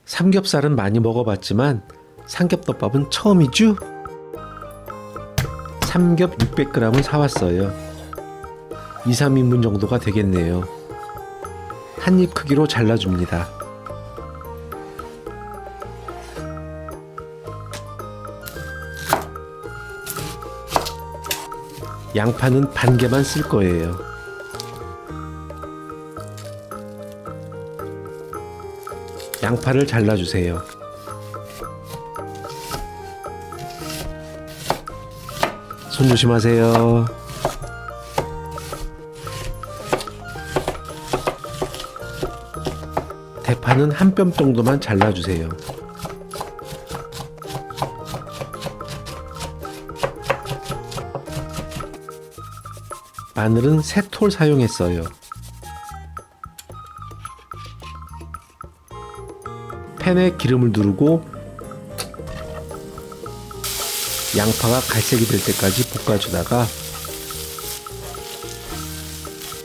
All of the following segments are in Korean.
삼겹살은 많이 먹어봤지만 삼겹덮밥은 처음이죠? 삼겹 600g을 사왔어요. 2, 3인분 정도가 되겠네요. 한 입 크기로 잘라줍니다. 양파는 반 개만 쓸 거예요. 양파를 잘라주세요. 손 조심하세요. 대파는 한 뼘 정도만 잘라주세요. 마늘은 3톨 사용했어요. 팬에 기름을 두르고 양파가 갈색이 될 때까지 볶아주다가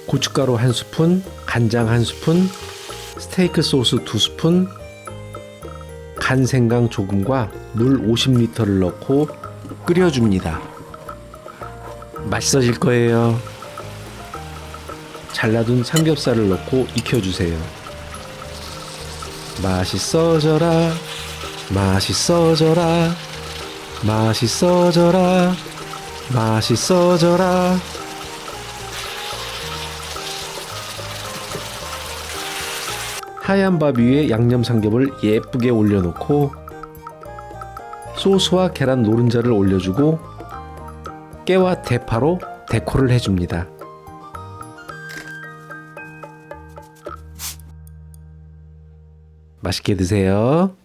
고춧가루 1스푼, 간장 1스푼, 스테이크 소스 2스푼, 간생강 조금과 물 50ml를 넣고 끓여줍니다. 맛있어질 거예요. 잘라둔 삼겹살을 넣고 익혀주세요. 맛있어져라, 맛있어져라, 맛있어져라, 맛있어져라. 하얀 밥 위에 양념 삼겹을 예쁘게 올려놓고 소스와 계란 노른자를 올려주고 깨와 대파로 데코를 해줍니다. 맛있게 드세요.